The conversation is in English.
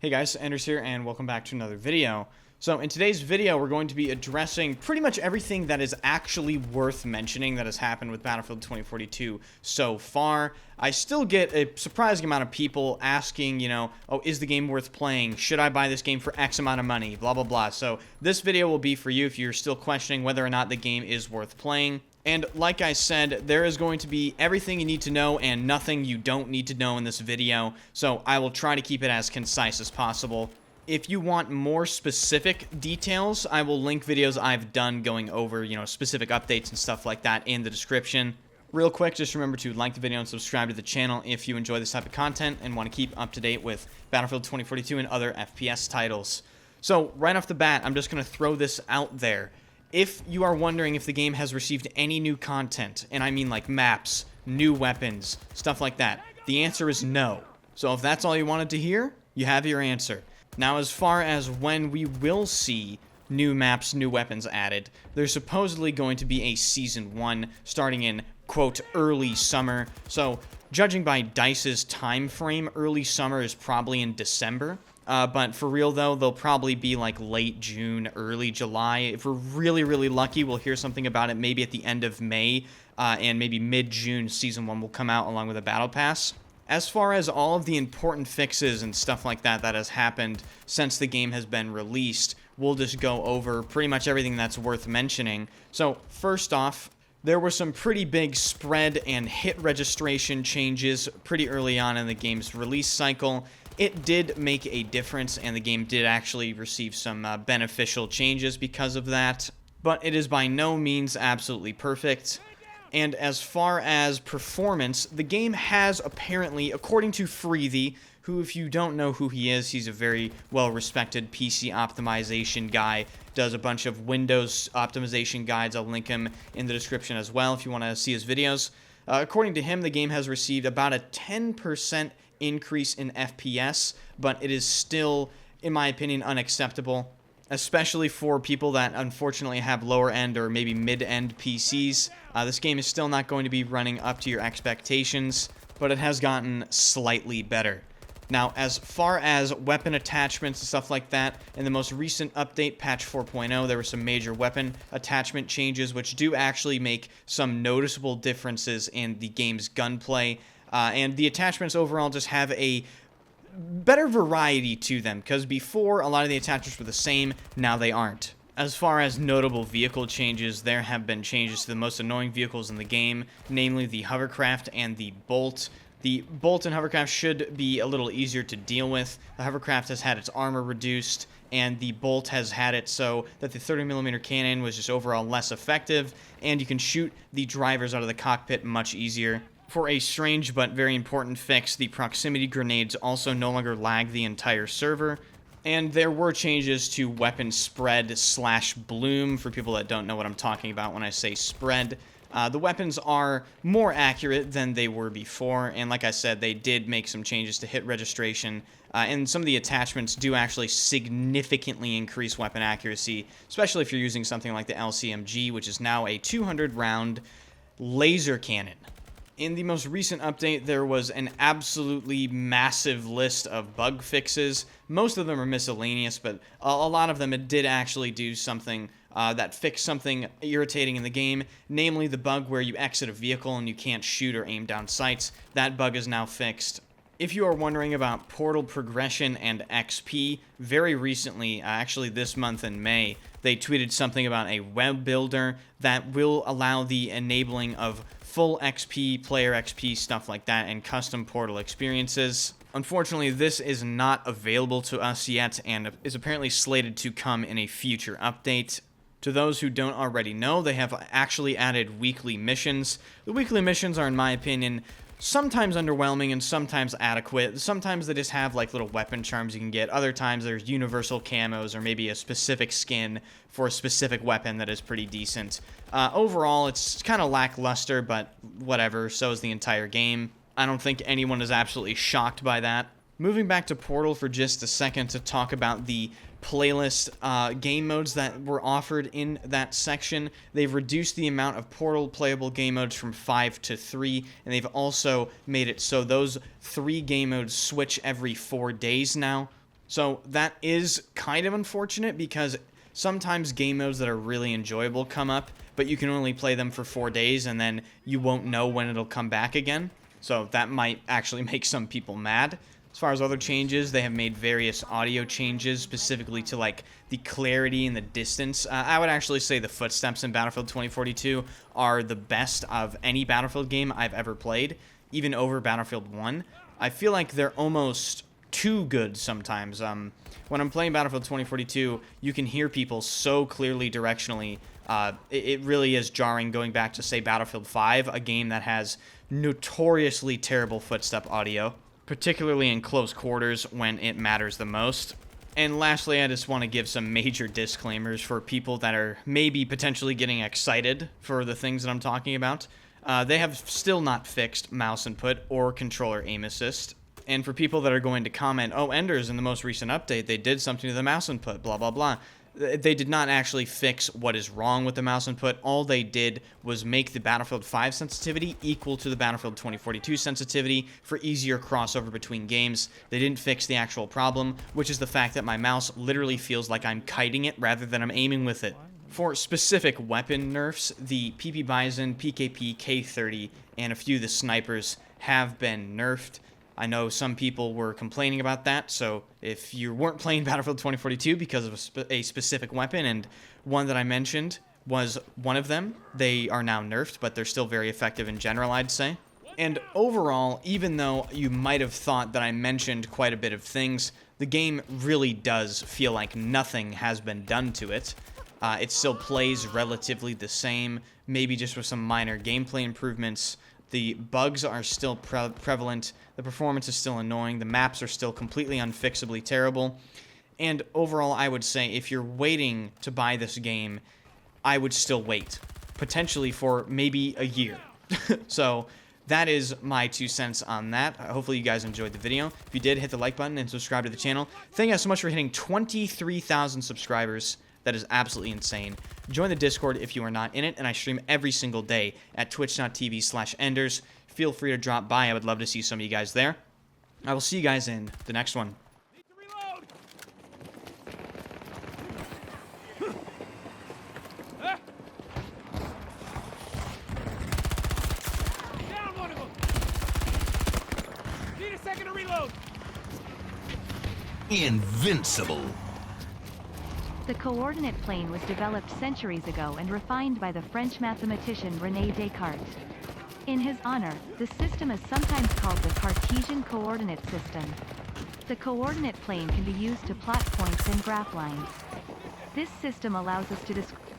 Hey guys, Anders here, and welcome back to another video. So in today's video, we're going to be addressing pretty much everything that is actually worth mentioning that has happened with Battlefield 2042 so far. I still get a surprising amount of people asking, oh, is the game worth playing? Should I buy this game for X amount of money? Blah, blah, blah. So this video will be for you if you're still questioning whether or not the game is worth playing. And like I said, there is going to be everything you need to know and nothing you don't need to know in this video, so I will try to keep it as concise as possible. If you want more specific details, I will link videos I've done going over, specific updates and stuff like that in the description. Real quick, just remember to like the video and subscribe to the channel if you enjoy this type of content and want to keep up to date with Battlefield 2042 and other FPS titles. So, right off the bat, I'm just going to throw this out there. If you are wondering if the game has received any new content, and I mean like maps, new weapons, stuff like that, the answer is no. So if that's all you wanted to hear, you have your answer. Now, as far as when we will see new maps, new weapons added, there's supposedly going to be a Season 1 starting in, quote, early summer. So, judging by DICE's time frame, early summer is probably in December. But for real, though, they'll probably be like late June, early July. If we're really, really lucky, we'll hear something about it maybe at the end of May, and maybe mid-June, Season 1 will come out along with a Battle Pass. As far as all of the important fixes and stuff like that that has happened since the game has been released, we'll just go over pretty much everything that's worth mentioning. So, first off, there were some pretty big spread and hit registration changes pretty early on in the game's release cycle. It did make a difference, and the game did actually receive some beneficial changes because of that, but it is by no means absolutely perfect. And as far as performance, the game has apparently, according to VIII, who, if you don't know who he is, he's a very well-respected PC optimization guy, does a bunch of Windows optimization guides. I'll link him in the description as well if you want to see his videos. According to him, the game has received about a 10% increase in FPS, but it is still, in my opinion, unacceptable, especially for people that unfortunately have lower end or maybe mid-end PCs. This game is still not going to be running up to your expectations, but it has gotten slightly better. Now, as far as weapon attachments and stuff like that, in the most recent update, patch 4.0, there were some major weapon attachment changes which do actually make some noticeable differences in the game's gunplay. And the attachments overall just have a better variety to them, because before, a lot of the attachments were the same, now they aren't. As far as notable vehicle changes, there have been changes to the most annoying vehicles in the game, namely the hovercraft and the bolt. The bolt and hovercraft should be a little easier to deal with. The hovercraft has had its armor reduced, and the bolt has had it so that the 30mm cannon was just overall less effective, and you can shoot the drivers out of the cockpit much easier. For a strange but very important fix, the proximity grenades also no longer lag the entire server. And there were changes to weapon spread / bloom, for people that don't know what I'm talking about when I say spread. The weapons are more accurate than they were before, and like I said, they did make some changes to hit registration, and some of the attachments do actually significantly increase weapon accuracy, especially if you're using something like the LCMG, which is now a 200-round laser cannon. In the most recent update, there was an absolutely massive list of bug fixes. Most of them are miscellaneous, but a lot of them it did actually do something that fixed something irritating in the game, namely the bug where you exit a vehicle and you can't shoot or aim down sights. That bug is now fixed. If you are wondering about portal progression and XP, very recently, actually this month in May, they tweeted something about a web builder that will allow the enabling of full XP, player XP, stuff like that, and custom portal experiences. Unfortunately, this is not available to us yet and is apparently slated to come in a future update. To those who don't already know, they have actually added weekly missions. The weekly missions are, in my opinion, sometimes underwhelming and sometimes adequate. Sometimes they just have like little weapon charms you can get. Other times there's universal camos or maybe a specific skin for a specific weapon that is pretty decent. Overall, it's kind of lackluster, but whatever, so is the entire game. I don't think anyone is absolutely shocked by that. Moving back to Portal for just a second to talk about the playlist game modes that were offered in that section. They've reduced the amount of Portal playable game modes from 5 to 3, and they've also made it so those 3 game modes switch every 4 days now. So that is kind of unfortunate because sometimes game modes that are really enjoyable come up, but you can only play them for 4 days and then you won't know when it'll come back again. So that might actually make some people mad. As far as other changes, they have made various audio changes specifically to like the clarity and the distance. I would actually say the footsteps in Battlefield 2042 are the best of any Battlefield game I've ever played, even over Battlefield 1. I feel like they're almost too good sometimes. When I'm playing Battlefield 2042, you can hear people so clearly directionally. It really is jarring going back to, say, Battlefield 5, a game that has notoriously terrible footstep audio, particularly in close quarters when it matters the most. And lastly, I just want to give some major disclaimers for people that are maybe potentially getting excited for the things that I'm talking about. They have still not fixed mouse input or controller aim assist. And for people that are going to comment, oh, Enders, in the most recent update, they did something to the mouse input, blah, blah, blah. They did not actually fix what is wrong with the mouse input. All they did was make the Battlefield 5 sensitivity equal to the Battlefield 2042 sensitivity for easier crossover between games. They didn't fix the actual problem, which is the fact that my mouse literally feels like I'm kiting it rather than I'm aiming with it. For specific weapon nerfs, the PP Bison, PKP, K30, and a few of the snipers have been nerfed. I know some people were complaining about that, so if you weren't playing Battlefield 2042 because of a specific weapon, and one that I mentioned was one of them, they are now nerfed, but they're still very effective in general, I'd say. And overall, even though you might have thought that I mentioned quite a bit of things, the game really does feel like nothing has been done to it. It still plays relatively the same, maybe just with some minor gameplay improvements. The bugs are still prevalent, the performance is still annoying, the maps are still completely unfixably terrible, and overall I would say if you're waiting to buy this game, I would still wait, potentially for maybe a year. So that is my 2 cents on that. Hopefully you guys enjoyed the video. If you did, hit the like button and subscribe to the channel. Thank you guys so much for hitting 23,000 subscribers. That is absolutely insane. Join the Discord if you are not in it, and I stream every single day at twitch.tv/enders. Feel free to drop by. I would love to see some of you guys there. I will see you guys in the next one. Down one of them. Need a second to reload. Invincible. The coordinate plane was developed centuries ago and refined by the French mathematician René Descartes. In his honor, the system is sometimes called the Cartesian coordinate system. The coordinate plane can be used to plot points and graph lines. This system allows us to describe